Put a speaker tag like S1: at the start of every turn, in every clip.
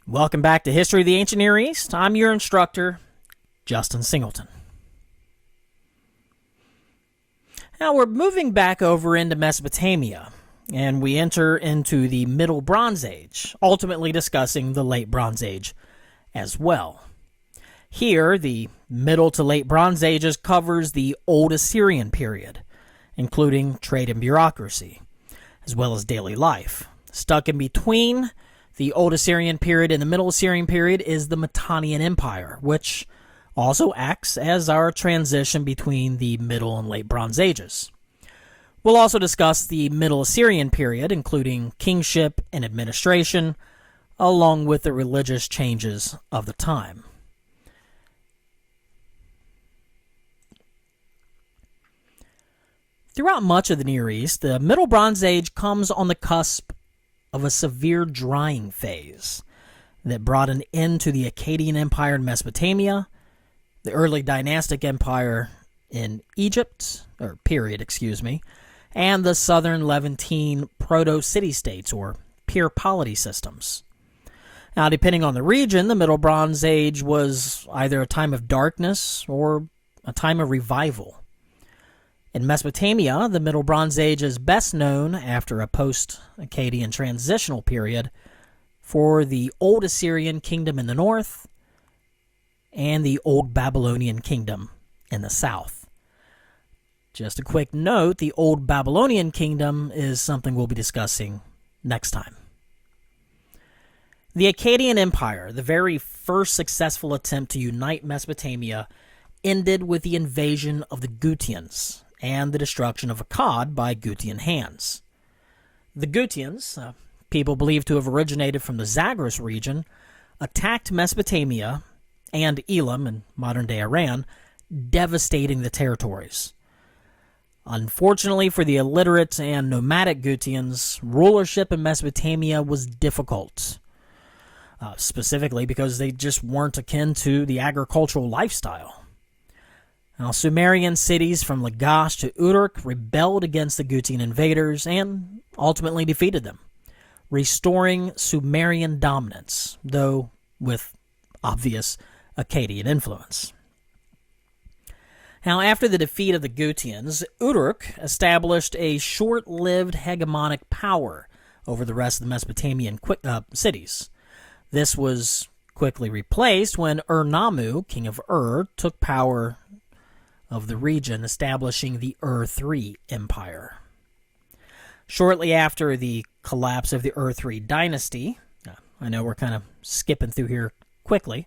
S1: Welcome back to History of the Ancient Near East. I'm your instructor, Justin Singleton. Now we're moving back over into Mesopotamia, and we enter into the Middle Bronze Age, ultimately discussing the Late Bronze Age as well. Here, the Middle to Late Bronze Ages covers the Old Assyrian period, including trade and bureaucracy, as well as daily life. Stuck in between the Old Assyrian period and the Middle Assyrian period is the Mitannian Empire, which also acts as our transition between the Middle and Late Bronze Ages. We'll also discuss the Middle Assyrian period, including kingship and administration, along with the religious changes of the time. Throughout much of the Near East, the Middle Bronze Age comes on the cusp of a severe drying phase that brought an end to the Akkadian Empire in Mesopotamia, the early dynastic empire in Egypt, and the southern Levantine proto-city-states, or peer polity systems. Now, depending on the region, the Middle Bronze Age was either a time of darkness or a time of revival. In Mesopotamia, the Middle Bronze Age is best known after a post-Akkadian transitional period for the Old Assyrian Kingdom in the north and the Old Babylonian Kingdom in the south. Just a quick note, the Old Babylonian Kingdom is something we'll be discussing next time. The Akkadian Empire, the very first successful attempt to unite Mesopotamia, ended with the invasion of the Gutians and the destruction of Akkad by Gutian hands. The Gutians, people believed to have originated from the Zagros region, attacked Mesopotamia and Elam in modern-day Iran, devastating the territories. Unfortunately for the illiterate and nomadic Gutians, rulership in Mesopotamia was difficult, specifically because they just weren't akin to the agricultural lifestyle. Now, Sumerian cities from Lagash to Uruk rebelled against the Gutian invaders and ultimately defeated them, restoring Sumerian dominance, though with obvious Akkadian influence. Now, after the defeat of the Gutians, Uruk established a short-lived hegemonic power over the rest of the Mesopotamian cities. This was quickly replaced when Ur-Nammu, king of Ur, took power of the region, establishing the Ur-3 Empire. Shortly after the collapse of the Ur-3 dynasty, I know we're kind of skipping through here quickly,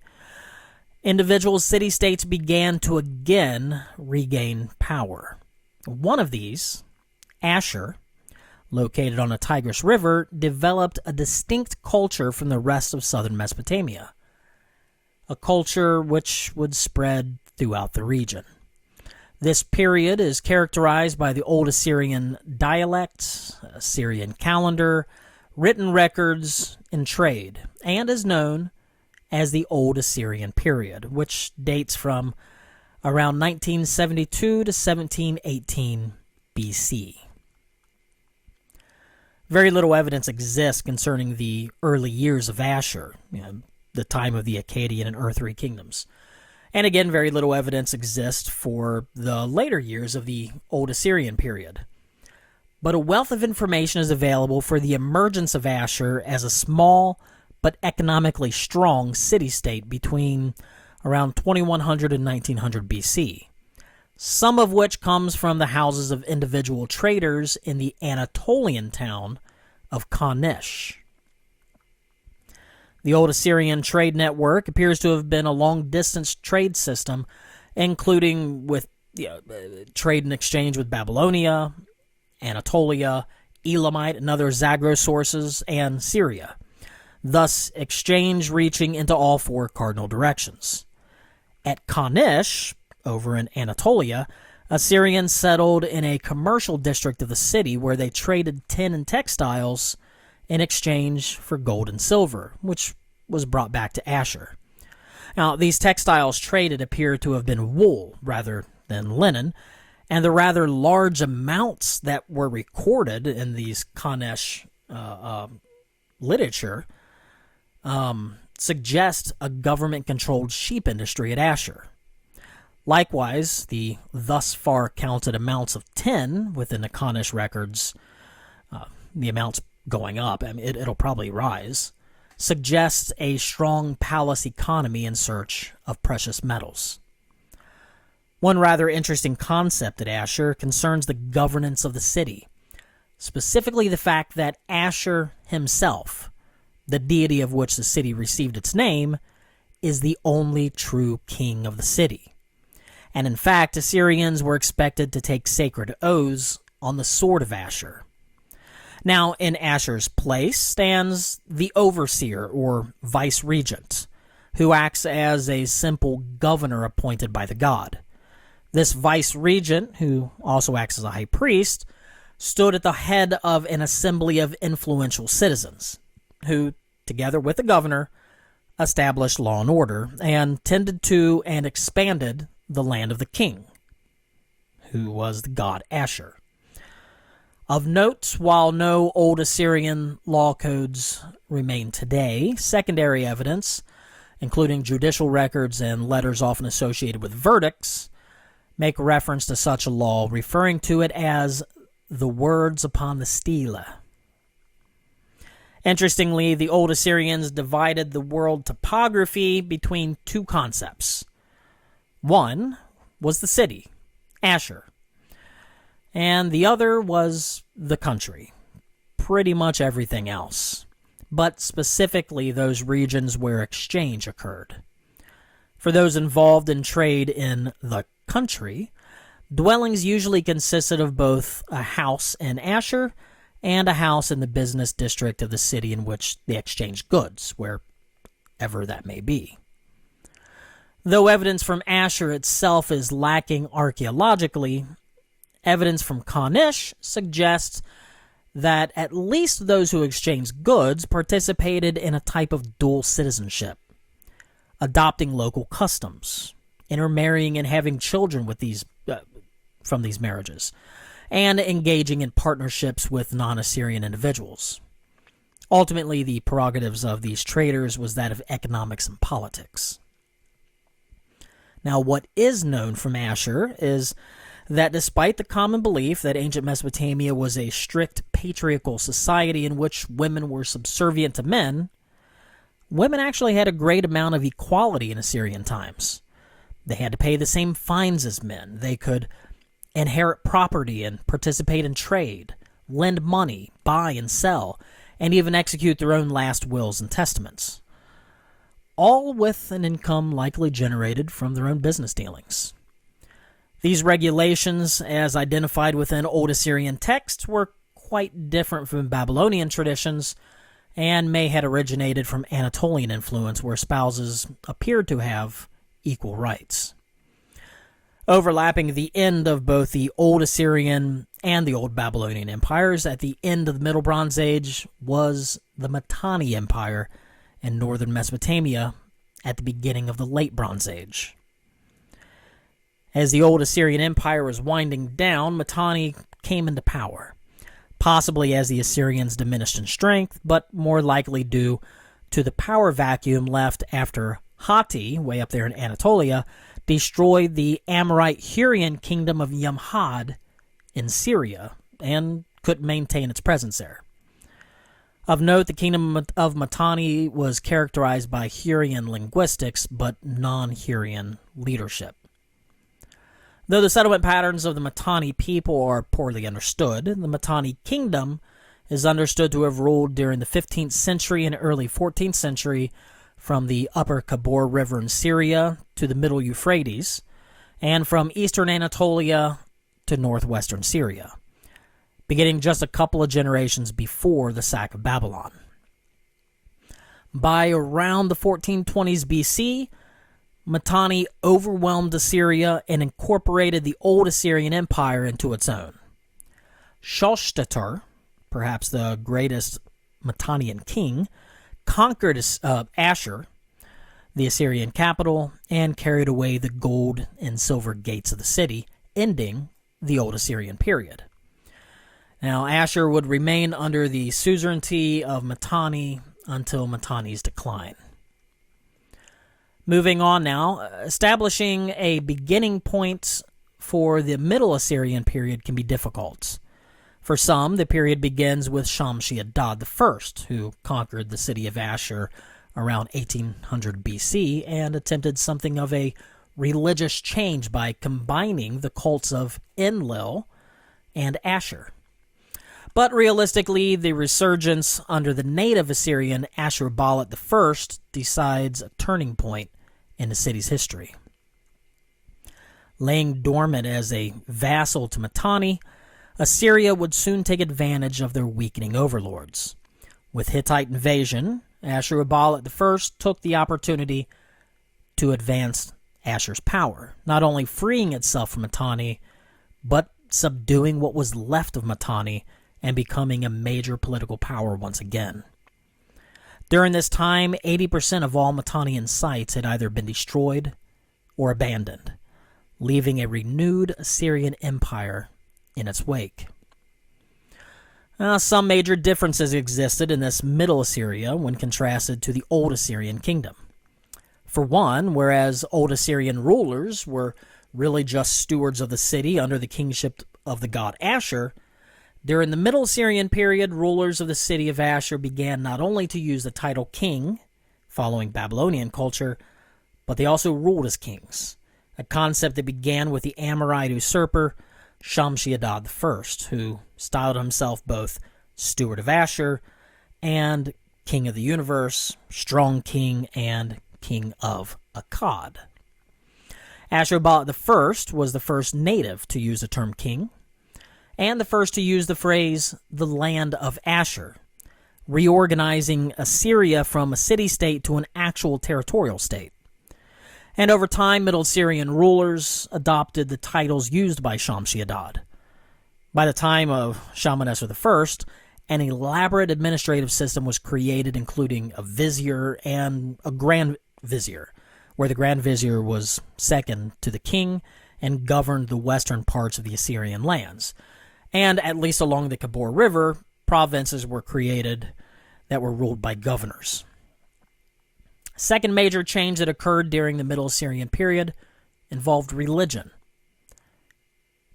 S1: individual city-states began to again regain power. One of these, Ashur, located on the Tigris River, developed a distinct culture from the rest of southern Mesopotamia, a culture which would spread throughout the region. This period is characterized by the Old Assyrian dialect, Assyrian calendar, written records, and trade, and is known as the Old Assyrian period, which dates from around 1972 to 1718 BC. Very little evidence exists concerning the early years of Ashur, the time of the Akkadian and Ur-3 kingdoms. And again, very little evidence exists for the later years of the Old Assyrian period. But a wealth of information is available for the emergence of Ashur as a small but economically strong city-state between around 2100 and 1900 BC, some of which comes from the houses of individual traders in the Anatolian town of Kanish. The Old Assyrian trade network appears to have been a long-distance trade system, including with trade and exchange with Babylonia, Anatolia, Elamite and other Zagros sources, and Syria, thus exchange reaching into all four cardinal directions. At Kanish, over in Anatolia, Assyrians settled in a commercial district of the city where they traded tin and textiles in exchange for gold and silver, which was brought back to Ashur. Now, these textiles traded appear to have been wool rather than linen, and the rather large amounts that were recorded in these Kanish literature suggest a government-controlled sheep industry at Ashur. Likewise, the thus far counted amounts of 10 within the Kanish records, the amounts going up, I mean, it'll probably rise, suggests a strong palace economy in search of precious metals. One rather interesting concept at Ashur concerns the governance of the city, specifically the fact that Ashur himself, the deity of which the city received its name, is the only true king of the city. And in fact, Assyrians were expected to take sacred oaths on the sword of Ashur. Now, in Ashur's place stands the overseer, or vice-regent, who acts as a simple governor appointed by the god. This vice-regent, who also acts as a high priest, stood at the head of an assembly of influential citizens, who, together with the governor, established law and order, and tended to and expanded the land of the king, who was the god Ashur. Of note, while no old Assyrian law codes remain today, secondary evidence, including judicial records and letters often associated with verdicts, make reference to such a law, referring to it as the words upon the stele. Interestingly, the old Assyrians divided the world topography between two concepts. One was the city, Ashur, and the other was the country, pretty much everything else, but specifically those regions where exchange occurred. For those involved in trade in the country, dwellings usually consisted of both a house in Ashur and a house in the business district of the city in which they exchanged goods, wherever that may be. Though evidence from Ashur itself is lacking archaeologically, evidence from Kanish suggests that at least those who exchanged goods participated in a type of dual citizenship, adopting local customs, intermarrying and having children with from these marriages, and engaging in partnerships with non-Assyrian individuals. Ultimately, the prerogatives of these traders was that of economics and politics. Now, what is known from Ashur is that despite the common belief that ancient Mesopotamia was a strict patriarchal society in which women were subservient to men, women actually had a great amount of equality in Assyrian times. They had to pay the same fines as men. They could inherit property and participate in trade, lend money, buy and sell, and even execute their own last wills and testaments, all with an income likely generated from their own business dealings. These regulations, as identified within Old Assyrian texts, were quite different from Babylonian traditions and may have originated from Anatolian influence, where spouses appeared to have equal rights. Overlapping the end of both the Old Assyrian and the Old Babylonian empires at the end of the Middle Bronze Age was the Mitanni Empire in northern Mesopotamia at the beginning of the Late Bronze Age. As the Old Assyrian Empire was winding down, Mitanni came into power, possibly as the Assyrians diminished in strength, but more likely due to the power vacuum left after Hatti, way up there in Anatolia, destroyed the Amorite Hurrian kingdom of Yamhad in Syria and couldn't maintain its presence there. Of note, the kingdom of Mitanni was characterized by Hurrian linguistics, but non-Hurrian leadership. Though the settlement patterns of the Mitanni people are poorly understood, the Mitanni kingdom is understood to have ruled during the 15th century and early 14th century from the upper Kabor River in Syria to the middle Euphrates, and from eastern Anatolia to northwestern Syria, beginning just a couple of generations before the sack of Babylon. By around the 1420s BC, Mitanni overwhelmed Assyria and incorporated the Old Assyrian Empire into its own. Shalshtatar, perhaps the greatest Mitannian king, conquered Ashur, the Assyrian capital, and carried away the gold and silver gates of the city, ending the Old Assyrian period. Now, Ashur would remain under the suzerainty of Mitanni until Mitanni's decline. Moving on now, establishing a beginning point for the Middle Assyrian period can be difficult. For some, the period begins with Shamshi-Adad I, who conquered the city of Ashur around 1800 BC and attempted something of a religious change by combining the cults of Enlil and Ashur. But realistically, the resurgence under the native Assyrian Ashurbanipal I decides a turning point in the city's history. Laying dormant as a vassal to Mitanni, Assyria would soon take advantage of their weakening overlords. With Hittite invasion, Ashurbanipal I took the opportunity to advance Ashur's power, not only freeing itself from Mitanni, but subduing what was left of Mitanni and becoming a major political power once again. During this time, 80% of all Mitannian sites had either been destroyed or abandoned, leaving a renewed Assyrian empire in its wake. Some major differences existed in this Middle Assyria when contrasted to the Old Assyrian kingdom. For one, whereas Old Assyrian rulers were really just stewards of the city under the kingship of the god Ashur, during the Middle Assyrian period, rulers of the city of Ashur began not only to use the title king, following Babylonian culture, but they also ruled as kings, a concept that began with the Amorite usurper Shamshi-Adad I, who styled himself both steward of Ashur and king of the universe, strong king, and king of Akkad. Ashurbanipal I was the first native to use the term king, and the first to use the phrase, the land of Ashur, reorganizing Assyria from a city-state to an actual territorial state. And over time, Middle Assyrian rulers adopted the titles used by Shamshi-Adad. By the time of Shalmaneser I, an elaborate administrative system was created, including a vizier and a grand vizier, where the grand vizier was second to the king and governed the western parts of the Assyrian lands. And at least along the Kabor River, provinces were created that were ruled by governors. Second major change that occurred during the Middle Assyrian period involved religion.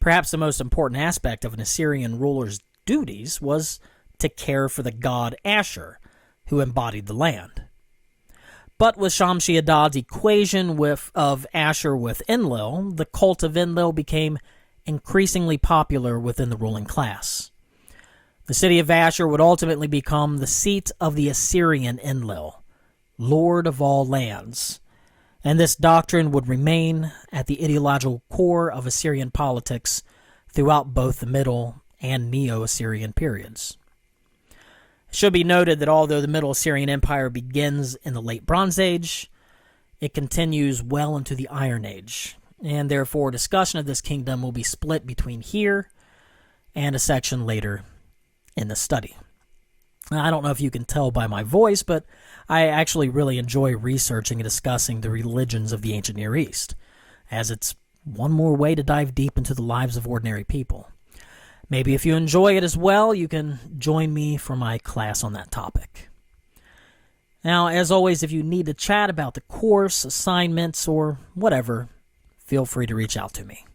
S1: Perhaps the most important aspect of an Assyrian ruler's duties was to care for the god Ashur, who embodied the land. But with Shamshi-Adad's equation of Ashur with Enlil, the cult of Enlil became increasingly popular within the ruling class. The city of Ashur would ultimately become the seat of the Assyrian Enlil, Lord of all lands, and this doctrine would remain at the ideological core of Assyrian politics throughout both the Middle and Neo-Assyrian periods. It should be noted that although the Middle Assyrian Empire begins in the Late Bronze Age, it continues well into the Iron Age, and therefore discussion of this kingdom will be split between here and a section later in the study. I don't know if you can tell by my voice, but I actually really enjoy researching and discussing the religions of the ancient Near East, as it's one more way to dive deep into the lives of ordinary people. Maybe if you enjoy it as well, you can join me for my class on that topic. Now, as always, if you need to chat about the course, assignments, or whatever, feel free to reach out to me.